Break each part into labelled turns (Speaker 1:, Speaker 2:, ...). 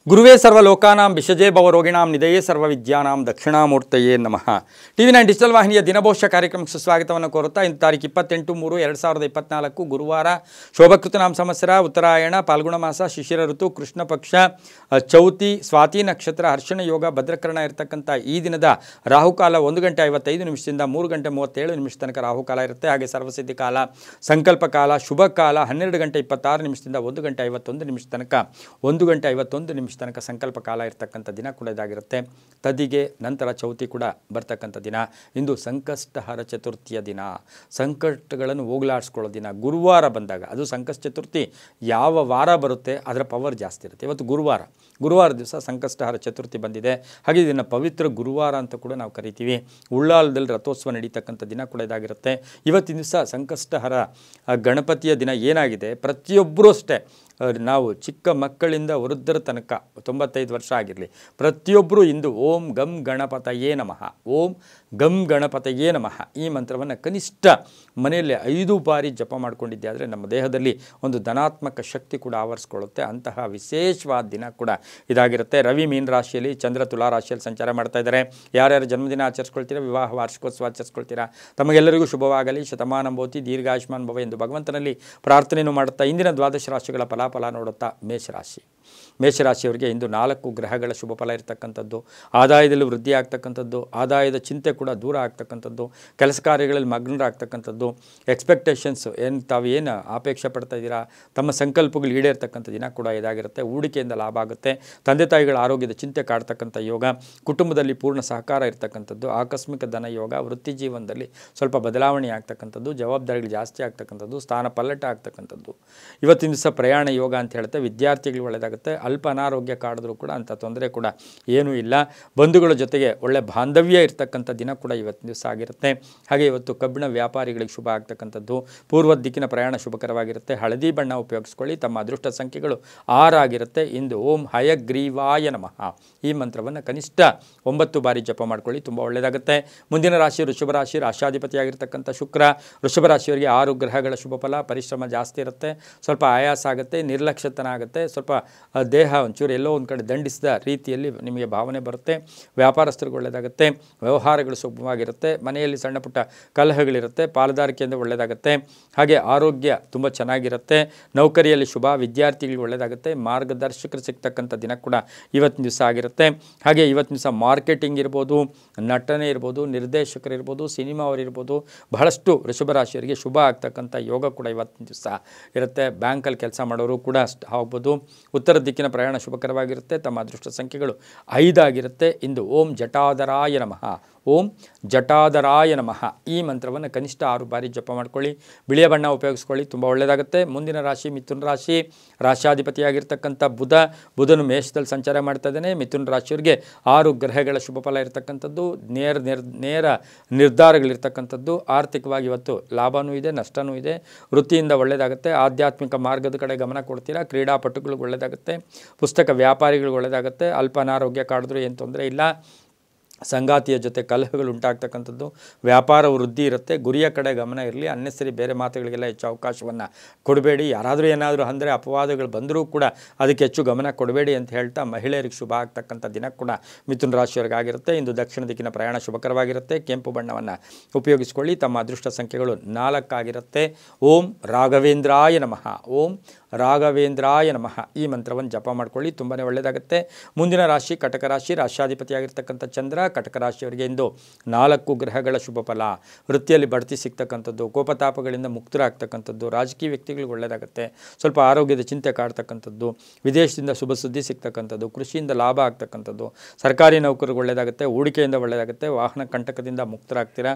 Speaker 1: ಗುರುವೇ ಸರ್ವಲೋಕಾನಾಂ ವಿಷಜೇ ಭವರೋಗಿಣಾಂ ನಿಧಯೇ ಸರ್ವವಿದ್ಯಾನಾಂ ದಕ್ಷಿಣಾಮೂರ್ತಯೇ ನಮಃ. TV9 digital ವಾಹಿನಿಯ ದಿನಭವಿಷ್ಯ ಕಾರ್ಯಕ್ರಮಕ್ಕೆ ಸುಸ್ವಾಗತವನ್ನು ಕೋರುತ್ತಾ ಇಂದು ತಾರೀಕು 28/3/2024 ಗುರುವಾರ ಶೋಭಕೃತನಾಮ ಸಂವತ್ಸರ ಉತ್ತರಾಯಣ ಫಾಲ್ಗುಣ ಮಾಸ ಶಿಶಿರ ಋತು ಕೃಷ್ಣ ಪಕ್ಷ ಚೌತಿ ಸ್ವಾತಿ ನಕ್ಷತ್ರ ಹರ್ಷಣ ಯೋಗ ಭದ್ರಕರಣ ಇರತಕ್ಕಂಥ ಈ ದಿನದ ರಾಹುಕಾಲ 1:55 3 ಗಂಟೆ 37 ತನಕ ರಾಹುಕಾಲ ಇರುತ್ತೆ. ಹಾಗೆ ಸರ್ವಸಿದ್ಧಿ ಕಾಲ, ಸಂಕಲ್ಪ ಕಾಲ, ಶುಭ ಕಾಲ 12:26 1:51 ತನಕ 1:51 ತನಕ ಸಂಕಲ್ಪ ಕಾಲ ಇರತಕ್ಕಂಥ ದಿನ ಕೂಡ ಇದಾಗಿರುತ್ತೆ. ತದಿಗೆ ನಂತರ ಚೌತಿ ಕೂಡ ಬರ್ತಕ್ಕಂಥ ದಿನ. ಇಂದು ಸಂಕಷ್ಟಹರ ಚತುರ್ಥಿಯ ದಿನ, ಸಂಕಟಗಳನ್ನು ಹೋಗಲಾಡಿಸ್ಕೊಳ್ಳೋ ದಿನ. ಗುರುವಾರ ಬಂದಾಗ ಅದು ಸಂಕಷ್ಟ ಚತುರ್ಥಿ ಯಾವ ವಾರ ಬರುತ್ತೆ ಅದರ ಪವರ್ ಜಾಸ್ತಿ ಇರುತ್ತೆ. ಇವತ್ತು ಗುರುವಾರ ದಿವಸ ಸಂಕಷ್ಟಹರ ಚತುರ್ಥಿ ಬಂದಿದೆ. ಹಾಗೆ ಇದನ್ನು ಪವಿತ್ರ ಗುರುವಾರ ಅಂತ ಕೂಡ ನಾವು ಕರಿತೀವಿ. ಉಳ್ಳಾಲದಲ್ಲಿ ರಥೋತ್ಸವ ನಡೀತಕ್ಕಂಥ ದಿನ ಕೂಡ ಇದಾಗಿರುತ್ತೆ. ಇವತ್ತಿನ ದಿವಸ ಸಂಕಷ್ಟಹರ ಗಣಪತಿಯ ದಿನ ಏನಾಗಿದೆ, ಪ್ರತಿಯೊಬ್ಬರೂ ಅಷ್ಟೇ, ನಾವು ಚಿಕ್ಕ ಮಕ್ಕಳಿಂದ ವೃದ್ಧರ ತನಕ 95 ವರ್ಷ ಆಗಿರಲಿ, ಪ್ರತಿಯೊಬ್ಬರೂ ಇಂದು ಓಂ ಗಂ ಗಣಪತಯೇ ನಮಃ, ಓಂ ಗಂ ಗಣಪತಯೇ ನಮಃ ಈ ಮಂತ್ರವನ್ನು ಕನಿಷ್ಠ ಮನೆಯಲ್ಲಿ 5 ಬಾರಿ ಜಪ ಮಾಡಿಕೊಂಡಿದ್ದೆ ಆದರೆ ನಮ್ಮ ದೇಹದಲ್ಲಿ ಒಂದು ಧನಾತ್ಮಕ ಶಕ್ತಿ ಕೂಡ ಆವರಿಸ್ಕೊಳ್ಳುತ್ತೆ. ಅಂತಹ ವಿಶೇಷವಾದ ದಿನ ಕೂಡ ಇದಾಗಿರುತ್ತೆ. ರವಿ ಮೀನ ರಾಶಿಯಲ್ಲಿ, ಚಂದ್ರ ತುಲಾ ರಾಶಿಯಲ್ಲಿ ಸಂಚಾರ ಮಾಡ್ತಾ ಇದ್ದಾರೆ. ಯಾರ್ಯಾರು ಜನ್ಮದಿನ ಆಚರಿಸ್ಕೊಳ್ತೀರಾ, ವಿವಾಹ ವಾರ್ಷಿಕೋತ್ಸವ ಆಚರಿಸ್ಕೊಳ್ತೀರಾ, ತಮಗೆಲ್ಲರಿಗೂ ಶುಭವಾಗಲಿ, ಶತಮಾನಂ ಭವತಿ, ದೀರ್ಘಾಯುಷ್ಮಾನ್ ಭವ ಎಂದು ಭಗವಂತನಲ್ಲಿ ಪ್ರಾರ್ಥನೆಯನ್ನು ಮಾಡುತ್ತಾ ಇಂದಿನ ದ್ವಾದಶ ರಾಶಿಗಳ ಫಲಾಫಲ ನೋಡುತ್ತಾ ಮೇಷರಾಶಿಯವರಿಗೆ ಇಂದು 4 ಗ್ರಹಗಳ ಶುಭ ಫಲ ಇರತಕ್ಕಂಥದ್ದು, ಆದಾಯದಲ್ಲಿ ವೃದ್ಧಿ ಆಗ್ತಕ್ಕಂಥದ್ದು, ಆದಾಯದ ಚಿಂತೆ ಕೂಡ ದೂರ ಆಗ್ತಕ್ಕಂಥದ್ದು, ಕೆಲಸ ಕಾರ್ಯಗಳಲ್ಲಿ ಮಗ್ನರಾಗ್ತಕ್ಕಂಥದ್ದು, ಎಕ್ಸ್ಪೆಕ್ಟೇಷನ್ಸ್ ತಾವೇನು ಅಪೇಕ್ಷೆ ಪಡ್ತಾ ಇದ್ದೀರಾ ತಮ್ಮ ಸಂಕಲ್ಪಗಳು ಈಡೇರ್ತಕ್ಕಂಥ ದಿನ ಕೂಡ ಇದಾಗಿರುತ್ತೆ. ಹೂಡಿಕೆಯಿಂದ ಲಾಭ ಆಗುತ್ತೆ. ತಂದೆ ತಾಯಿಗಳ ಆರೋಗ್ಯದ ಚಿಂತೆ ಕಾಡ್ತಕ್ಕಂಥ ಯೋಗ, ಕುಟುಂಬದಲ್ಲಿ ಪೂರ್ಣ ಸಹಕಾರ ಇರತಕ್ಕಂಥದ್ದು, ಆಕಸ್ಮಿಕ ಧನ ಯೋಗ, ವೃತ್ತಿ ಜೀವನದಲ್ಲಿ ಸ್ವಲ್ಪ ಬದಲಾವಣೆ ಆಗ್ತಕ್ಕಂಥದ್ದು, ಜವಾಬ್ದಾರಿಗಳು ಜಾಸ್ತಿ ಆಗ್ತಕ್ಕಂಥದ್ದು, ಸ್ಥಾನ ಪಲ್ಲಟ ಆಗ್ತಕ್ಕಂಥದ್ದು. ಇವತ್ತಿನ ದಿವಸ ಪ್ರಯಾಣ ಯೋಗ ಅಂತ ಹೇಳುತ್ತೆ. ವಿದ್ಯಾರ್ಥಿಗಳು ಒಳ್ಳೆಯದಾಗುತ್ತೆ. ಅಲ್ಪ ಅನಾರೋಗ್ಯ ಕಾಡಿದ್ರೂ ಕೂಡ ಅಂಥ ತೊಂದರೆ ಕೂಡ ಏನೂ ಇಲ್ಲ. ಬಂಧುಗಳ ಜೊತೆಗೆ ಒಳ್ಳೆ ಬಾಂಧವ್ಯ ಇರ್ತಕ್ಕಂಥ ದಿನ ಕೂಡ ಇವತ್ತಿನ ದಿವಸ ಆಗಿರುತ್ತೆ. ಹಾಗೆ ಇವತ್ತು ಕಬ್ಬಿಣ ವ್ಯಾಪಾರಿಗಳಿಗೆ ಶುಭ ಆಗ್ತಕ್ಕಂಥದ್ದು. ಪೂರ್ವ ದಿಕ್ಕಿನ ಪ್ರಯಾಣ ಶುಭಕರವಾಗಿರುತ್ತೆ. ಹಳದಿ ಬಣ್ಣ ಉಪಯೋಗಿಸ್ಕೊಳ್ಳಿ. ತಮ್ಮ ಅದೃಷ್ಟ ಸಂಖ್ಯೆಗಳು 6 ಆಗಿರುತ್ತೆ. ಇಂದು ಓಂ ಹಯಗ್ರೀವಾಯ ನಮಃ ಈ ಮಂತ್ರವನ್ನು ಕನಿಷ್ಠ 9 ಬಾರಿ ಜಪ ಮಾಡ್ಕೊಳ್ಳಿ, ತುಂಬ ಒಳ್ಳೆಯದಾಗುತ್ತೆ. ಮುಂದಿನ ರಾಶಿ ವೃಷಭ ರಾಶಿ, ರಾಶಾಧಿಪತಿಯಾಗಿರ್ತಕ್ಕಂಥ ಶುಕ್ರ. ವೃಷಭ ರಾಶಿಯವರಿಗೆ 6 ಗ್ರಹಗಳ ಶುಭ ಫಲ. ಪರಿಶ್ರಮ ಜಾಸ್ತಿ ಇರುತ್ತೆ, ಸ್ವಲ್ಪ ಆಯಾಸ ಆಗುತ್ತೆ, ನಿರ್ಲಕ್ಷ್ಯತನ ಆಗುತ್ತೆ, ಸ್ವಲ್ಪ ದೇಹ ಒಂಚೂರು ಎಲ್ಲೋ ಒಂದು ಕಡೆ ದಂಡಿಸಿದ ರೀತಿಯಲ್ಲಿ ನಿಮಗೆ ಭಾವನೆ ಬರುತ್ತೆ. ವ್ಯಾಪಾರಸ್ಥರಿಗೆ ಒಳ್ಳೆಯದಾಗುತ್ತೆ. ವ್ಯವಹಾರಗಳು ಸುಗಮವಾಗಿರುತ್ತೆ. ಮನೆಯಲ್ಲಿ ಸಣ್ಣ ಪುಟ್ಟ ಕಲಹಗಳಿರುತ್ತೆ, ಪಾಲುದಾರಿಕೆಯಿಂದ ಒಳ್ಳೆಯದಾಗುತ್ತೆ. ಹಾಗೆ ಆರೋಗ್ಯ ತುಂಬ ಚೆನ್ನಾಗಿರುತ್ತೆ. ನೌಕರಿಯಲ್ಲಿ ಶುಭ, ವಿದ್ಯಾರ್ಥಿಗಳಿಗೆ ಒಳ್ಳೆಯದಾಗುತ್ತೆ. ಮಾರ್ಗದರ್ಶಕರು ಸಿಗ್ತಕ್ಕಂಥ ದಿನ ಕೂಡ ಇವತ್ತಿನ ದಿವಸ ಆಗಿರುತ್ತೆ. ಹಾಗೆ ಇವತ್ತಿನ ದಿವಸ ಮಾರ್ಕೆಟಿಂಗ್ ಇರ್ಬೋದು, ನಟನೆ ಇರ್ಬೋದು, ನಿರ್ದೇಶಕರಿರ್ಬೋದು, ಸಿನಿಮಾ ಅವರಿರ್ಬೋದು, ಬಹಳಷ್ಟು ವೃಷಭ ರಾಶಿಯವರಿಗೆ ಶುಭ ಆಗ್ತಕ್ಕಂಥ ಯೋಗ ಕೂಡ ಇವತ್ತಿನ ದಿವಸ ಇರುತ್ತೆ. ಬ್ಯಾಂಕಲ್ಲಿ ಕೆಲಸ ಮಾಡೋರು ಕೂಡ ಆಗ್ಬೋದು. ಉತ್ತರ ದಿಕ್ಕಿನ ಪ್ರಯಾಣ ಶುಭಕರವಾಗಿರುತ್ತೆ. ತಮ್ಮ ಅದೃಷ್ಟ ಸಂಖ್ಯೆಗಳು 5 ಆಗಿರುತ್ತೆ. ಇಂದು ಓಂ ಜಟಾಧರಾಯ ನಮಃ, ಓಂ ಜಟಾಧರಾಯ ನಮಃ ಈ ಮಂತ್ರವನ್ನು ಕನಿಷ್ಠ 6 ಬಾರಿ ಜಪ ಮಾಡ್ಕೊಳ್ಳಿ. ಬಿಳಿಯ ಬಣ್ಣ ಉಪಯೋಗಿಸ್ಕೊಳ್ಳಿ, ತುಂಬ ಒಳ್ಳೆಯದಾಗುತ್ತೆ. ಮುಂದಿನ ರಾಶಿ ಮಿಥುನ ರಾಶಿ. ರಾಶಾಧಿಪತಿಯಾಗಿರ್ತಕ್ಕಂಥ ಬುಧನು ಮೇಷದಲ್ಲಿ ಸಂಚಾರ ಮಾಡ್ತಾ ಇದ್ದಾನೆ. ಮಿಥುನ ರಾಶಿಯವರಿಗೆ 6 ಗ್ರಹಗಳ ಶುಭ ಫಲ ಇರತಕ್ಕಂಥದ್ದು, ನೇರ ನಿರ್ಧಾರಗಳಿರ್ತಕ್ಕಂಥದ್ದು. ಆರ್ಥಿಕವಾಗಿ ಇವತ್ತು ಲಾಭವೂ ಇದೆ, ನಷ್ಟವೂ ಇದೆ. ವೃತ್ತಿಯಿಂದ ಒಳ್ಳೆಯದಾಗುತ್ತೆ. ಆಧ್ಯಾತ್ಮಿಕ ಮಾರ್ಗದ ಕಡೆ ಗಮನ ಕೊಡ್ತೀರಾ. ಕ್ರೀಡಾಪಟುಗಳಿಗೆ ಒಳ್ಳೆಯದಾಗುತ್ತೆ. ಪುಸ್ತಕ ವ್ಯಾಪಾರಿಗಳಿಗೆ ಒಳ್ಳೆಯದಾಗುತ್ತೆ. ಅಲ್ಪ ಅನಾರೋಗ್ಯ ಕಾಡಿದ್ರೂ ಏನು ತೊಂದರೆ ಇಲ್ಲ. ಸಂಗಾತಿಯ ಜೊತೆ ಕಲಹಗಳು ಉಂಟಾಗ್ತಕ್ಕಂಥದ್ದು. ವ್ಯಾಪಾರ ವೃದ್ಧಿ ಇರುತ್ತೆ. ಗುರಿಯ ಕಡೆ ಗಮನ ಇರಲಿ. ಅನ್ನೆಸರಿ ಬೇರೆ ಮಾತುಗಳಿಗೆಲ್ಲ ಹೆಚ್ಚು ಅವಕಾಶವನ್ನು ಕೊಡಬೇಡಿ. ಯಾರಾದರೂ ಏನಾದರೂ ಅಂದರೆ ಅಪವಾದಗಳು ಬಂದರೂ ಕೂಡ ಅದಕ್ಕೆ ಹೆಚ್ಚು ಗಮನ ಕೊಡಬೇಡಿ ಅಂತ ಹೇಳ್ತಾ ಮಹಿಳೆಯರಿಗೆ ಶುಭ ಆಗ್ತಕ್ಕಂಥ ದಿನ ಕೂಡ ಮಿಥುನ ರಾಶಿಯವರಿಗೆ ಆಗಿರುತ್ತೆ. ಇಂದು ದಕ್ಷಿಣ ದಿಕ್ಕಿನ ಪ್ರಯಾಣ ಶುಭಕರವಾಗಿರುತ್ತೆ. ಕೆಂಪು ಬಣ್ಣವನ್ನು ಉಪಯೋಗಿಸ್ಕೊಳ್ಳಿ. ತಮ್ಮ ಅದೃಷ್ಟ ಸಂಖ್ಯೆಗಳು 4 ಆಗಿರುತ್ತೆ. ಓಂ ರಾಘವೇಂದ್ರಾಯ ನಮಃ, ಓಂ ರಾಘವೇಂದ್ರಾಯ ನಮಃ ಈ ಮಂತ್ರವನ್ನು ಜಪ ಮಾಡ್ಕೊಳ್ಳಿ, ತುಂಬಾ ಒಳ್ಳೆಯದಾಗುತ್ತೆ. ಮುಂದಿನ ರಾಶಿ ಕಟಕ ರಾಶಿ. ರಾಶಾಧಿಪತಿಯಾಗಿರ್ತಕ್ಕಂಥ ಚಂದ್ರ. ಕಟಕ ರಾಶಿಯವರಿಗೆ ಇಂದು 4 ಗ್ರಹಗಳ ಶುಭ ಫಲ. ವೃತ್ತಿಯಲ್ಲಿ ಬಡ್ತಿ ಸಿಗ್ತಕ್ಕಂಥದ್ದು, ಕೋಪತಾಪಗಳಿಂದ ಮುಕ್ತರಾಗ್ತಕ್ಕಂಥದ್ದು, ರಾಜಕೀಯ ವ್ಯಕ್ತಿಗಳಿಗೆ ಒಳ್ಳೆಯದಾಗುತ್ತೆ. ಸ್ವಲ್ಪ ಆರೋಗ್ಯದ ಚಿಂತೆ ಕಾಡ್ತಕ್ಕಂಥದ್ದು, ವಿದೇಶದಿಂದ ಶುಭ ಸುದ್ದಿ ಸಿಗ್ತಕ್ಕಂಥದ್ದು, ಕೃಷಿಯಿಂದ ಲಾಭ ಆಗ್ತಕ್ಕಂಥದ್ದು, ಸರ್ಕಾರಿ ನೌಕರಿಗೆ ಒಳ್ಳೆಯದಾಗುತ್ತೆ. ಹೂಡಿಕೆಯಿಂದ ಒಳ್ಳೆಯದಾಗುತ್ತೆ. ವಾಹನ ಕಂಟಕದಿಂದ ಮುಕ್ತರಾಗ್ತೀರಾ.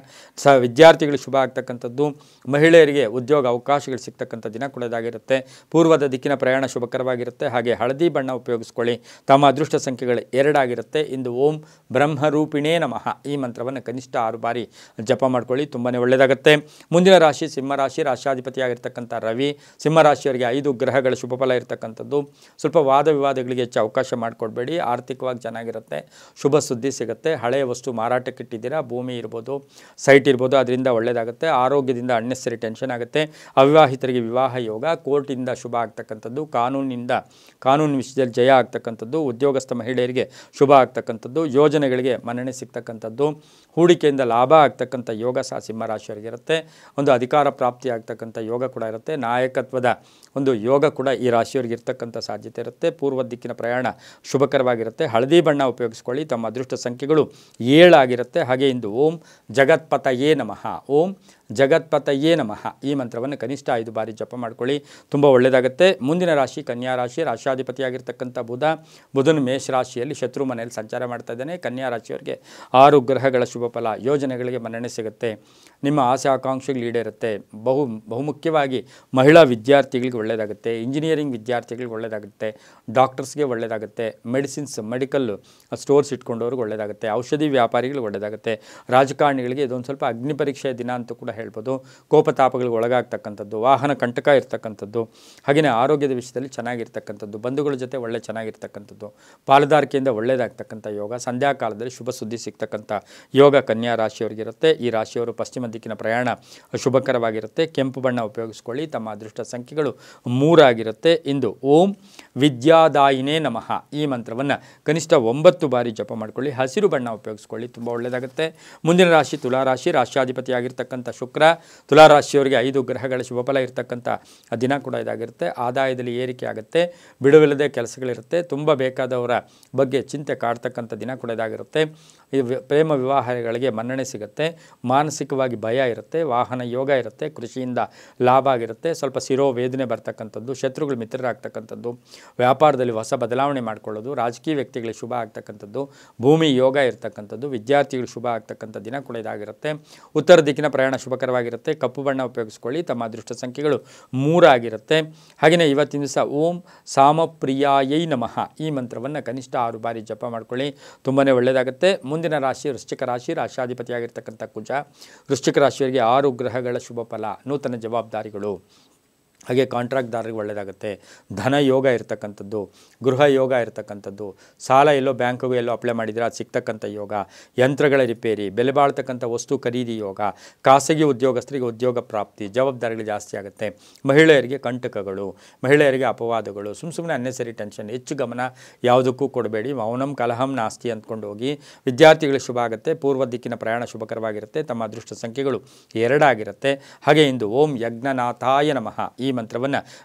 Speaker 1: ವಿದ್ಯಾರ್ಥಿಗಳಿಗೆ ಶುಭ ಆಗ್ತಕ್ಕಂಥದ್ದು. ಮಹಿಳೆಯರಿಗೆ ಉದ್ಯೋಗ ಅವಕಾಶಗಳು ಸಿಗ್ತಕ್ಕಂಥ ದಿನ ಕೂಡ ಇದಾಗಿರುತ್ತೆ. ಪೂರ್ವದ ದಿಕ್ಕಿನ ಪ್ರಯಾಣ ಶುಭಕರವಾಗಿರುತ್ತೆ. ಹಾಗೆ ಹಳದಿ ಬಣ್ಣ ಉಪಯೋಗಿಸ್ಕೊಳ್ಳಿ. ತಮ್ಮ ಅದೃಷ್ಟ ಸಂಖ್ಯೆಗಳು 2 ಆಗಿರುತ್ತೆ. ಇಂದು ಓಂ ಬ್ರಹ್ಮರೂಪಿಣೇ ನಮಃ ಈ ಮಂತ್ರವನ್ನು ಕನಿಷ್ಠ 6 ಬಾರಿ ಜಪ ಮಾಡ್ಕೊಳ್ಳಿ, ತುಂಬಾ ಒಳ್ಳೆಯದಾಗುತ್ತೆ. ಮುಂದಿನ ರಾಶಿ ಸಿಂಹರಾಶಿ. ರಾಶಾಧಿಪತಿಯಾಗಿರ್ತಕ್ಕಂಥ ರವಿ. ಸಿಂಹರಾಶಿಯವರಿಗೆ 5 ಗ್ರಹಗಳ ಶುಭ ಫಲ ಇರತಕ್ಕಂಥದ್ದು. ಸ್ವಲ್ಪ ವಾದ ವಿವಾದಗಳಿಗೆ ಹೆಚ್ಚು ಅವಕಾಶ ಮಾಡಿಕೊಡ್ಬೇಡಿ. ಆರ್ಥಿಕವಾಗಿ ಚೆನ್ನಾಗಿರುತ್ತೆ. ಶುಭ ಸುದ್ದಿ ಸಿಗುತ್ತೆ. ಹಳೆಯ ವಸ್ತು ಮಾರಾಟಕ್ಕಿಟ್ಟಿದ್ದೀರಾ, ಭೂಮಿ ಇರ್ಬೋದು, ಸೈಟ್ ಇರ್ಬೋದು, ಅದರಿಂದ ಒಳ್ಳೆಯದಾಗುತ್ತೆ. ಆರೋಗ್ಯದಿಂದ ಅನ್ನೆಸರಿ ಟೆನ್ಷನ್ ಆಗುತ್ತೆ. ಅವಿವಾಹಿತರಿಗೆ ವಿವಾಹ ಯೋಗ. ಕೋರ್ಟಿಂದ ಶುಭ ಶುಭ ಆಗ್ತಕ್ಕಂಥದ್ದು, ಕಾನೂನು ವಿಷಯದಲ್ಲಿ ಜಯ ಆಗ್ತಕ್ಕಂಥದ್ದು, ಉದ್ಯೋಗಸ್ಥ ಮಹಿಳೆಯರಿಗೆ ಶುಭ ಆಗ್ತಕ್ಕಂಥದ್ದು, ಯೋಜನೆಗಳಿಗೆ ಮನ್ನಣೆ ಸಿಗ್ತಕ್ಕಂಥದ್ದು, ಹೂಡಿಕೆಯಿಂದ ಲಾಭ ಆಗ್ತಕ್ಕಂಥ ಯೋಗ ಸಹ ಸಿಂಹರಾಶಿಯವರಿಗಿರುತ್ತೆ. ಒಂದು ಅಧಿಕಾರ ಪ್ರಾಪ್ತಿ ಆಗ್ತಕ್ಕಂಥ ಯೋಗ ಕೂಡ ಇರುತ್ತೆ. ನಾಯಕತ್ವದ ಒಂದು ಯೋಗ ಕೂಡ ಈ ರಾಶಿಯವರಿಗೆ ಇರ್ತಕ್ಕಂಥ ಸಾಧ್ಯತೆ ಇರುತ್ತೆ. ಪೂರ್ವ ದಿಕ್ಕಿನ ಪ್ರಯಾಣ ಶುಭಕರವಾಗಿರುತ್ತೆ. ಹಳದಿ ಬಣ್ಣ ಉಪಯೋಗಿಸ್ಕೊಳ್ಳಿ. ತಮ್ಮ ಅದೃಷ್ಟ ಸಂಖ್ಯೆಗಳು 7 ಆಗಿರುತ್ತೆ. ಹಾಗೆ ಇಂದು ಓಂ ಜಗತ್ಪತಯೇ ನಮಃ, ಓಂ ಜಗತ್ಪತಯೇ ನಮಃ ಈ ಮಂತ್ರವನ್ನು ಕನಿಷ್ಠ 5 ಬಾರಿ ಜಪ ಮಾಡ್ಕೊಳ್ಳಿ, ತುಂಬ ಒಳ್ಳೆಯದಾಗುತ್ತೆ. ಮುಂದಿನ ರಾಶಿ ಕನ್ಯಾ ರಾಶಿ. ರಾಶಾಧಿಪತಿಯಾಗಿರ್ತಕ್ಕಂಥ ಬುಧನು ಮೇಷ ರಾಶಿಯಲ್ಲಿ ಶತ್ರು ಮನೆಯಲ್ಲಿ ಸಂಚಾರ ಮಾಡ್ತಾ ಇದ್ದಾನೆ. ಕನ್ಯಾ ರಾಶಿಯವರಿಗೆ 6 ಗ್ರಹಗಳ ಶುಭ ಫಲ, ಯೋಜನೆಗಳಿಗೆ ಮನ್ನಣೆ ಸಿಗುತ್ತೆ. ನಿಮ್ಮ ಆಸೆ ಆಕಾಂಕ್ಷೆಗಳು ಈಡೇರುತ್ತೆ. ಬಹುಮುಖ್ಯವಾಗಿ ಮಹಿಳಾ ವಿದ್ಯಾರ್ಥಿಗಳಿಗೆ ಒಳ್ಳೆಯದಾಗುತ್ತೆ, ಇಂಜಿನಿಯರಿಂಗ್ ವಿದ್ಯಾರ್ಥಿಗಳಿಗೆ ಒಳ್ಳೆಯದಾಗುತ್ತೆ, ಡಾಕ್ಟರ್ಸ್ಗೆ ಒಳ್ಳೆಯದಾಗುತ್ತೆ, ಮೆಡಿಕಲ್ ಸ್ಟೋರ್ಸ್ ಇಟ್ಕೊಂಡವ್ರಿಗೆ ಒಳ್ಳೆಯದಾಗುತ್ತೆ, ಔಷಧಿ ವ್ಯಾಪಾರಿಗಳಿಗೆ ಒಳ್ಳೆಯದಾಗುತ್ತೆ, ರಾಜಕಾರಣಿಗಳಿಗೆ ಇದೊಂದು ಸ್ವಲ್ಪ ಅಗ್ನಿ ಪರೀಕ್ಷೆಯ ದಿನ ಅಂತೂ ಕೂಡ ಹೇಳ್ಬೋದು. ಕೋಪತಾಪಗಳಿಗೆ ಒಳಗಾಗ್ತಕ್ಕಂಥದ್ದು, ವಾಹನ ಕಂಟಕ ಇರ್ತಕ್ಕಂಥದ್ದು, ಹಾಗೆಯೇ ಆರೋಗ್ಯದ ವಿಷಯದಲ್ಲಿ ಚೆನ್ನಾಗಿರ್ತಕ್ಕಂಥದ್ದು, ಬಂಧುಗಳ ಜೊತೆ ಒಳ್ಳೆ ಚೆನ್ನಾಗಿರ್ತಕ್ಕಂಥದ್ದು, ಪಾಲುದಾರಿಕೆಯಿಂದ ಒಳ್ಳೆಯದಾಗ್ತಕ್ಕಂಥ ಯೋಗ, ಸಂಧ್ಯಾಕಾಲದಲ್ಲಿ ಶುಭ ಸುದ್ದಿ ಸಿಗ್ತಕ್ಕಂಥ ಯೋಗ ಕನ್ಯಾ ರಾಶಿಯವರಿಗಿರುತ್ತೆ. ಈ ರಾಶಿಯವರು ಪಶ್ಚಿಮ ದಿಕ್ಕಿನ ಪ್ರಯಾಣ ಶುಭಕರವಾಗಿರುತ್ತೆ. ಕೆಂಪು ಬಣ್ಣ ಉಪಯೋಗಿಸ್ಕೊಳ್ಳಿ. ತಮ್ಮ ಅದೃಷ್ಟ ಸಂಖ್ಯೆಗಳು 3 ಆಗಿರುತ್ತೆ. ಇಂದು ಓಂ ವಿದ್ಯಾದಾಯಿನೇ ನಮಃ ಈ ಮಂತ್ರವನ್ನು ಕನಿಷ್ಠ 9 ಬಾರಿ ಜಪ ಮಾಡ್ಕೊಳ್ಳಿ. ಹಸಿರು ಬಣ್ಣ ಉಪಯೋಗಿಸ್ಕೊಳ್ಳಿ, ತುಂಬ ಒಳ್ಳೆಯದಾಗುತ್ತೆ. ಮುಂದಿನ ರಾಶಿ ತುಲಾರಾಶಿ. ರಾಶಿಯಾಧಿಪತಿಯಾಗಿರ್ತಕ್ಕಂಥ ಶುಕ್ರ ತುಲಾರಾಶಿಯವರಿಗೆ 5 ಗ್ರಹಗಳ ಶುಭಫಲ ಇರತಕ್ಕಂಥ ದಿನ ಕೂಡ ಇದಾಗಿರುತ್ತೆ. ಆದಾಯದಲ್ಲಿ ಏರಿಕೆ ಆಗುತ್ತೆ, ಬಿಡುವಿಲ್ಲದೆ ಕೆಲಸಗಳಿರುತ್ತೆ, ತುಂಬ ಬೇಕಾದವರ ಬಗ್ಗೆ ಚಿಂತೆ ಕಾಡ್ತಕ್ಕಂಥ ದಿನ ಕೂಡ ಇದಾಗಿರುತ್ತೆ. ಪ್ರೇಮ ವಿವಾಹಗಳಿಗೆ ಮನ್ನಣೆ ಸಿಗುತ್ತೆ. ಮಾನಸಿಕವಾಗಿ ಭಯ ಇರುತ್ತೆ, ವಾಹನ ಯೋಗ ಇರುತ್ತೆ, ಕೃಷಿಯಿಂದ ಲಾಭ ಆಗಿರುತ್ತೆ, ಸ್ವಲ್ಪ ಶಿರೋವೇದನೆ ಬರ್ತಕ್ಕಂಥದ್ದು, ಶತ್ರುಗಳು ಮಿತ್ರರಾಗ್ತಕ್ಕಂಥದ್ದು, ವ್ಯಾಪಾರದಲ್ಲಿ ಹೊಸ ಬದಲಾವಣೆ ಮಾಡ್ಕೊಳ್ಳೋದು, ರಾಜಕೀಯ ವ್ಯಕ್ತಿಗಳಿಗೆ ಶುಭ ಆಗ್ತಕ್ಕಂಥದ್ದು, ಭೂಮಿ ಯೋಗ ಇರ್ತಕ್ಕಂಥದ್ದು, ವಿದ್ಯಾರ್ಥಿಗಳು ಶುಭ ಆಗ್ತಕ್ಕಂಥ ದಿನ ಕೂಡ ಇದಾಗಿರುತ್ತೆ. ಉತ್ತರ ದಿಕ್ಕಿನ ಪ್ರಯಾಣ ಶುಭಕರವಾಗಿರುತ್ತೆ. ಕಪ್ಪು ಬಣ್ಣ ಉಪಯೋಗಿಸ್ಕೊಳ್ಳಿ. ತಮ್ಮ ಅದೃಷ್ಟ ಸಂಖ್ಯೆಗಳು 3 ಆಗಿರುತ್ತೆ. ಹಾಗೆಯೇ ಇವತ್ತಿನ ದಿವಸ ಓಂ ಸಾಮಪ್ರಿಯಾಯೈ ನಮಃ ಈ ಮಂತ್ರವನ್ನು ಕನಿಷ್ಠ 6 ಬಾರಿ ಜಪ ಮಾಡ್ಕೊಳ್ಳಿ, ತುಂಬಾ ಒಳ್ಳೆಯದಾಗುತ್ತೆ. ಮುಂದಿನ ರಾಶಿ ವೃಶ್ಚಿಕ ರಾಶಿ. ರಾಶಾಧಿಪತಿಯಾಗಿರ್ತಕ್ಕಂಥ ಕುಜ. ವೃಶ್ಚಿಕ ರಾಶಿಯವರಿಗೆ 6 ಗ್ರಹಗಳ ಶುಭ ಫಲ, ನೂತನ ಜವಾಬ್ದಾರಿಗಳು, ಹಾಗೆ ಕಾಂಟ್ರಾಕ್ಟ್ದಾರರಿಗೆ ಒಳ್ಳೆಯದಾಗುತ್ತೆ. ಧನ ಯೋಗ ಇರ್ತಕ್ಕಂಥದ್ದು, ಗೃಹ ಯೋಗ ಇರ್ತಕ್ಕಂಥದ್ದು, ಸಾಲ ಎಲ್ಲೋ ಬ್ಯಾಂಕಿಗೂ ಎಲ್ಲೋ ಅಪ್ಲೈ ಮಾಡಿದರೆ ಅದು ಸಿಗ್ತಕ್ಕಂಥ ಯೋಗ, ಯಂತ್ರಗಳ ರಿಪೇರಿ, ಬೆಲೆ ಬಾಳ್ತಕ್ಕಂಥ ವಸ್ತು ಖರೀದಿ ಯೋಗ, ಖಾಸಗಿ ಉದ್ಯೋಗಸ್ಥರಿಗೆ ಉದ್ಯೋಗ ಪ್ರಾಪ್ತಿ, ಜವಾಬ್ದಾರಿಗಳು ಜಾಸ್ತಿ ಆಗುತ್ತೆ. ಮಹಿಳೆಯರಿಗೆ ಕಂಟಕಗಳು, ಮಹಿಳೆಯರಿಗೆ ಅಪವಾದಗಳು, ಸುಮ್ಮನೆ ಅನ್ನೆಸರಿ ಟೆನ್ಷನ್, ಹೆಚ್ಚು ಗಮನ ಯಾವುದಕ್ಕೂ ಕೊಡಬೇಡಿ. ಮೌನಂ ಕಲಹಂ ನಾಸ್ತಿ ಅಂದ್ಕೊಂಡು ಹೋಗಿ. ವಿದ್ಯಾರ್ಥಿಗಳಿಗೆ ಶುಭ ಆಗುತ್ತೆ. ಪೂರ್ವ ದಿಕ್ಕಿನ ಪ್ರಯಾಣ ಶುಭಕರವಾಗಿರುತ್ತೆ. ತಮ್ಮ ಅದೃಷ್ಟ ಸಂಖ್ಯೆಗಳು 2 ಆಗಿರುತ್ತೆ. ಹಾಗೆ ಇಂದು ಓಂ ಯಜ್ಞನಾಥಾಯ ನಮಃ ಈ ಮಂತ್ರವನ್ನು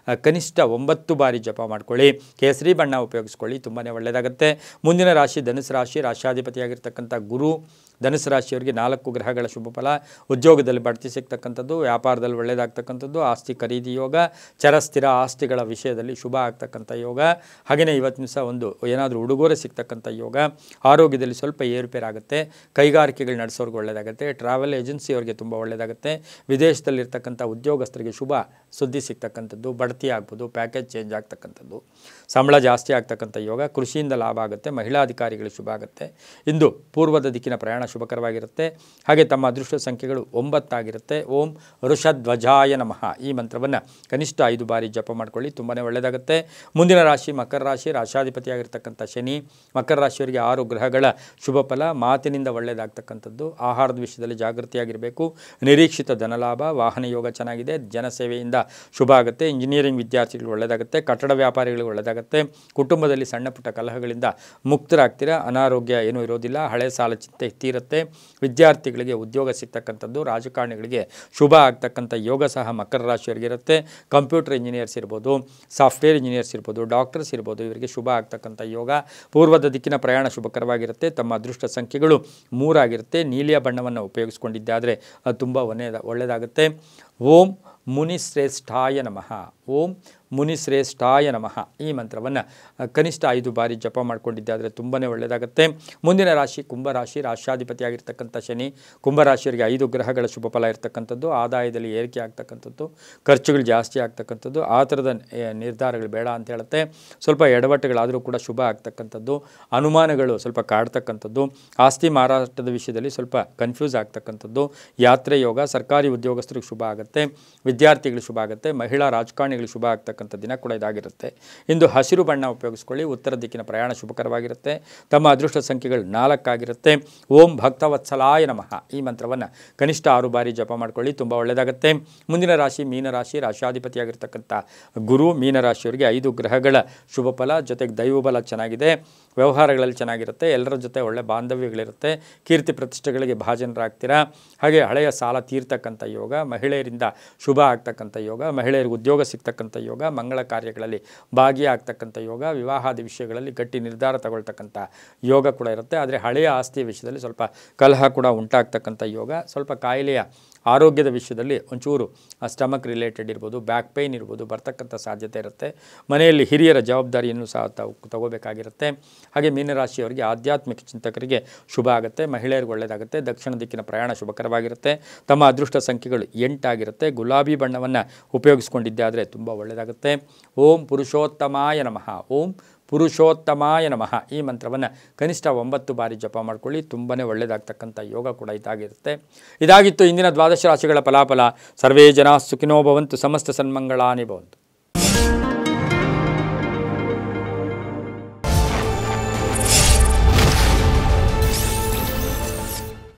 Speaker 1: ಕನಿಷ್ಠ 9 ಬಾರಿ ಜಪ ಮಾಡ್ಕೊಳ್ಳಿ. ಕೇಸರಿ ಬಣ್ಣ ಉಪಯೋಗಿಸ್ಕೊಳ್ಳಿ, ತುಂಬಾ ಒಳ್ಳೆಯದಾಗುತ್ತೆ. ಮುಂದಿನ ರಾಶಿ ಧನುಸು ರಾಶಿ. ರಾಶಿಯಾಧಿಪತಿಯಾಗಿರ್ತಕ್ಕಂಥ ಗುರು ಧನುಸು ರಾಶಿಯವರಿಗೆ 4 ಗ್ರಹಗಳ ಶುಭ ಫಲ, ಉದ್ಯೋಗದಲ್ಲಿ ಬಡ್ತಿ ಸಿಗ್ತಕ್ಕಂಥದ್ದು, ವ್ಯಾಪಾರದಲ್ಲಿ ಒಳ್ಳೆಯದಾಗ್ತಕ್ಕಂಥದ್ದು, ಆಸ್ತಿ ಖರೀದಿ ಯೋಗ, ಚರಸ್ಥಿರ ಆಸ್ತಿಗಳ ವಿಷಯದಲ್ಲಿ ಶುಭ ಆಗ್ತಕ್ಕಂಥ ಯೋಗ, ಹಾಗೆಯೇ ಇವತ್ತಿನ ಸಹ ಒಂದು ಏನಾದರೂ ಉಡುಗೊರೆ ಸಿಗ್ತಕ್ಕಂಥ ಯೋಗ, ಆರೋಗ್ಯದಲ್ಲಿ ಸ್ವಲ್ಪ ಏರುಪೇರಾಗುತ್ತೆ, ಕೈಗಾರಿಕೆಗಳು ನಡೆಸೋರ್ಗೆ ಒಳ್ಳೆಯದಾಗುತ್ತೆ, ಟ್ರಾವೆಲ್ ಏಜೆನ್ಸಿಯವರಿಗೆ ತುಂಬ ಒಳ್ಳೆಯದಾಗುತ್ತೆ, ವಿದೇಶದಲ್ಲಿರ್ತಕ್ಕಂಥ ಉದ್ಯೋಗಸ್ಥರಿಗೆ ಶುಭ ಸುದ್ದಿ ಸಿಗ್ತಕ್ಕಂಥದ್ದು, ಬಡ್ತಿ ಆಗ್ಬೋದು, ಪ್ಯಾಕೇಜ್ ಚೇಂಜ್ ಆಗ್ತಕ್ಕಂಥದ್ದು, ಸಂಬಳ ಜಾಸ್ತಿ ಆಗ್ತಕ್ಕಂಥ ಯೋಗ, ಕೃಷಿಯಿಂದ ಲಾಭ ಆಗುತ್ತೆ, ಮಹಿಳಾ ಅಧಿಕಾರಿಗಳಿಗೆ ಶುಭ ಆಗುತ್ತೆ. ಇಂದು ಪೂರ್ವದ ದಿಕ್ಕಿನ ಪ್ರಯಾಣ ಶುಭಕರವಾಗಿರುತ್ತೆ. ಹಾಗೆ ತಮ್ಮ ಅದೃಷ್ಟ ಸಂಖ್ಯೆಗಳು 9 ಆಗಿರುತ್ತೆ. ಓಂ ವೃಷಧ್ವಜಾಯ ನಮಃ ಈ ಮಂತ್ರವನ್ನು ಕನಿಷ್ಠ 5 ಬಾರಿ ಜಪ ಮಾಡ್ಕೊಳ್ಳಿ, ತುಂಬಾ ಒಳ್ಳೆಯದಾಗುತ್ತೆ. ಮುಂದಿನ ರಾಶಿ ಮಕರ ರಾಶಿ. ರಾಶಾಧಿಪತಿಯಾಗಿರ್ತಕ್ಕಂಥ ಶನಿ. ಮಕರ ರಾಶಿಯವರಿಗೆ 6 ಗ್ರಹಗಳ ಶುಭ ಫಲ, ಮಾತಿನಿಂದ ಒಳ್ಳೆಯದಾಗ್ತಕ್ಕಂಥದ್ದು, ಆಹಾರದ ವಿಷಯದಲ್ಲಿ ಜಾಗೃತಿಯಾಗಿರಬೇಕು, ನಿರೀಕ್ಷಿತ ಧನಲಾಭ, ವಾಹನ ಯೋಗ ಚೆನ್ನಾಗಿದೆ, ಜನಸೇವೆಯಿಂದ ಶುಭ ಆಗುತ್ತೆ, ಇಂಜಿನಿಯರಿಂಗ್ ವಿದ್ಯಾರ್ಥಿಗಳು ಒಳ್ಳೆಯದಾಗುತ್ತೆ, ಕಟ್ಟಡ ವ್ಯಾಪಾರಿಗಳಿಗೆ ಒಳ್ಳೆಯದಾಗುತ್ತೆ, ಕುಟುಂಬದಲ್ಲಿ ಸಣ್ಣ ಪುಟ್ಟ ಕಲಹಗಳಿಂದ ಮುಕ್ತರಾಗ್ತೀರಾ, ಅನಾರೋಗ್ಯ ಏನೂ ಇರೋದಿಲ್ಲ, ಹಳೆ ಸಾಲ ಚಿಂತೆ ತೀರುತ್ತೆ, ವಿದ್ಯಾರ್ಥಿಗಳಿಗೆ ಉದ್ಯೋಗ ಸಿಗ್ತಕ್ಕಂಥದ್ದು, ರಾಜಕಾರಣಿಗಳಿಗೆ ಶುಭ ಆಗ್ತಕ್ಕಂಥ ಯೋಗ ಸಹ ಮಕರ ರಾಶಿಯವರಿಗಿರುತ್ತೆ. ಕಂಪ್ಯೂಟರ್ ಇಂಜಿನಿಯರ್ಸ್ ಇರ್ಬೋದು, ಸಾಫ್ಟ್ವೇರ್ ಇಂಜಿನಿಯರ್ಸ್ ಇರ್ಬೋದು, ಡಾಕ್ಟರ್ಸ್ ಇರ್ಬೋದು, ಇವರಿಗೆ ಶುಭ ಆಗ್ತಕ್ಕಂಥ ಯೋಗ. ಪೂರ್ವದ ದಿಕ್ಕಿನ ಪ್ರಯಾಣ ಶುಭಕರವಾಗಿರುತ್ತೆ. ತಮ್ಮ ಅದೃಷ್ಟ ಸಂಖ್ಯೆಗಳು 3 ಆಗಿರುತ್ತೆ. ನೀಲಿಯ ಬಣ್ಣವನ್ನು ಉಪಯೋಗಿಸ್ಕೊಂಡಿದ್ದಾದರೆ ಅದು ತುಂಬ ಒಳ್ಳೆಯದಾಗುತ್ತೆ. ಓಂ ಮುನಿಶ್ರೇಷ್ಠಾಯ ನಮಃ, ಓಂ ಮುನಿಶ್ರೇಷ್ಠಾಯ ನಮಃ ಈ ಮಂತ್ರವನ್ನು ಕನಿಷ್ಠ 5 ಬಾರಿ ಜಪ ಮಾಡಿಕೊಂಡಿದ್ದಾದರೆ ತುಂಬಾ ಒಳ್ಳೆಯದಾಗುತ್ತೆ. ಮುಂದಿನ ರಾಶಿ ಕುಂಭರಾಶಿ. ರಾಶಾಧಿಪತಿಯಾಗಿರ್ತಕ್ಕಂಥ ಶನಿ. ಕುಂಭರಾಶಿಯವರಿಗೆ 5 ಗ್ರಹಗಳ ಶುಭ ಫಲ ಇರ್ತಕ್ಕಂಥದ್ದು, ಆದಾಯದಲ್ಲಿ ಏರಿಕೆ ಆಗ್ತಕ್ಕಂಥದ್ದು, ಖರ್ಚುಗಳು ಜಾಸ್ತಿ ಆಗ್ತಕ್ಕಂಥದ್ದು, ಆ ಥರದ ನಿರ್ಧಾರಗಳು ಬೇಡ ಅಂತ ಹೇಳುತ್ತೆ. ಸ್ವಲ್ಪ ಎಡವಟ್ಟುಗಳಾದರೂ ಕೂಡ ಶುಭ ಆಗ್ತಕ್ಕಂಥದ್ದು, ಅನುಮಾನಗಳು ಸ್ವಲ್ಪ ಕಾಡ್ತಕ್ಕಂಥದ್ದು, ಆಸ್ತಿ ಮಾರಾಟದ ವಿಷಯದಲ್ಲಿ ಸ್ವಲ್ಪ ಕನ್ಫ್ಯೂಸ್ ಆಗ್ತಕ್ಕಂಥದ್ದು, ಯಾತ್ರೆ ಯೋಗ, ಸರ್ಕಾರಿ ಉದ್ಯೋಗಸ್ಥರಿಗೆ ಶುಭ ಆಗುತ್ತೆ, ವಿದ್ಯಾರ್ಥಿಗಳು ಶುಭ ಆಗುತ್ತೆ. ಮಹಿಳಾ ರಾಜಕಾರಣಿಗಳು ಶುಭ ಆಗ್ತಕ್ಕಂಥ ದಿನ ಕೂಡ ಇದಾಗಿರುತ್ತೆ. ಇಂದು ಹಸಿರು ಬಣ್ಣ ಉಪಯೋಗಿಸ್ಕೊಳ್ಳಿ. ಉತ್ತರ ದಿಕ್ಕಿನ ಪ್ರಯಾಣ ಶುಭಕರವಾಗಿರುತ್ತೆ. ತಮ್ಮ ಅದೃಷ್ಟ ಸಂಖ್ಯೆಗಳು 4 ಆಗಿರುತ್ತೆ. ಓಂ ಭಕ್ತವತ್ಸಲಾಯ ನಮಃ ಈ ಮಂತ್ರವನ್ನು ಕನಿಷ್ಠ 6 ಬಾರಿ ಜಪ ಮಾಡ್ಕೊಳ್ಳಿ, ತುಂಬ ಒಳ್ಳೆಯದಾಗುತ್ತೆ. ಮುಂದಿನ ರಾಶಿ ಮೀನರಾಶಿ. ರಾಶಾಧಿಪತಿಯಾಗಿರ್ತಕ್ಕಂಥ ಗುರು ಮೀನರಾಶಿಯವರಿಗೆ 5 ಗ್ರಹಗಳ ಶುಭ ಫಲ ಜೊತೆಗೆ ದೈವಬಲ ಚೆನ್ನಾಗಿದೆ. ವ್ಯವಹಾರಗಳಲ್ಲಿ ಚೆನ್ನಾಗಿರುತ್ತೆ. ಎಲ್ಲರ ಜೊತೆ ಒಳ್ಳೆ ಬಾಂಧವ್ಯಗಳಿರುತ್ತೆ. ಕೀರ್ತಿ ಪ್ರತಿಷ್ಠೆಗಳಿಗೆ ಭಾಜನರಾಗ್ತೀರಾ. ಹಾಗೆ ಹಳೆಯ ಸಾಲ ತೀರ್ತಕ್ಕಂಥ ಯೋಗ, ಮಹಿಳೆಯರಿಂದ ಶುಭ ಆಗ್ತಕ್ಕಂಥ ಯೋಗ, ಮಹಿಳೆಯರಿಗೆ ಉದ್ಯೋಗ ಸಿಗ್ತಕ್ಕಂಥ ಯೋಗ, ಮಂಗಳ ಕಾರ್ಯಗಳಲ್ಲಿ ಭಾಗಿಯಾಗ್ತಕ್ಕಂಥ ಯೋಗ, ವಿವಾಹಾದಿ ವಿಷಯಗಳಲ್ಲಿ ಗಟ್ಟಿ ನಿರ್ಧಾರ ತಗೊಳ್ತಕ್ಕಂಥ ಯೋಗ ಕೂಡ ಇರುತ್ತೆ. ಆದರೆ ಹಳೆಯ ಆಸ್ತಿಯ ವಿಷಯದಲ್ಲಿ ಸ್ವಲ್ಪ ಕಲಹ ಕೂಡ ಉಂಟಾಗ್ತಕ್ಕಂಥ ಯೋಗ, ಸ್ವಲ್ಪ ಕಾಯಿಲೆಯ ಆರೋಗ್ಯದ ವಿಷಯದಲ್ಲಿ ಒಂಚೂರು ಸ್ಟಮಕ್ ರಿಲೇಟೆಡ್ ಇರ್ಬೋದು, ಬ್ಯಾಕ್ ಪೇಯ್ನ್ ಇರ್ಬೋದು ಬರ್ತಕ್ಕಂಥ ಸಾಧ್ಯತೆ ಇರುತ್ತೆ. ಮನೆಯಲ್ಲಿ ಹಿರಿಯರ ಜವಾಬ್ದಾರಿಯನ್ನು ಸಹ ತಗೋಬೇಕಾಗಿರುತ್ತೆ. ಹಾಗೆ ಮೀನರಾಶಿಯವರಿಗೆ ಆಧ್ಯಾತ್ಮಿಕ ಚಿಂತಕರಿಗೆ ಶುಭ ಆಗುತ್ತೆ. ಮಹಿಳೆಯರಿಗೆ ಒಳ್ಳೆಯದಾಗುತ್ತೆ. ದಕ್ಷಿಣ ದಿಕ್ಕಿನ ಪ್ರಯಾಣ ಶುಭಕರವಾಗಿರುತ್ತೆ. ತಮ್ಮ ಅದೃಷ್ಟ ಸಂಖ್ಯೆಗಳು 8 ಆಗಿರುತ್ತೆ. ಗುಲಾಬಿ ಬಣ್ಣವನ್ನು ಉಪಯೋಗಿಸ್ಕೊಂಡಿದ್ದೆ ಆದರೆ ತುಂಬ ಒಳ್ಳೆಯದಾಗುತ್ತೆ. ಓಂ ಪುರುಷೋತ್ತಮಾಯ ನಮಃ. ಓಂ ಪುರುಷೋತ್ತಮಾಯ ನಮಃ ಈ ಮಂತ್ರವನ್ನು ಕನಿಷ್ಠ 9 ಬಾರಿ ಜಪ ಮಾಡ್ಕೊಳ್ಳಿ. ತುಂಬಾ ಒಳ್ಳೆಯದಾಗ್ತಕ್ಕಂಥ ಯೋಗ ಕೂಡ ಇದಾಗಿರುತ್ತೆ. ಇದಾಗಿತ್ತು ಇಂದಿನ ದ್ವಾದಶ ರಾಶಿಗಳ ಫಲಾಫಲ. ಸರ್ವೇ ಜನ ಸುಖಿನೋ ಭವಂತು. ಸಮಸ್ತ ಸನ್ಮಂಗಳಾನಿ ಭವಂತು.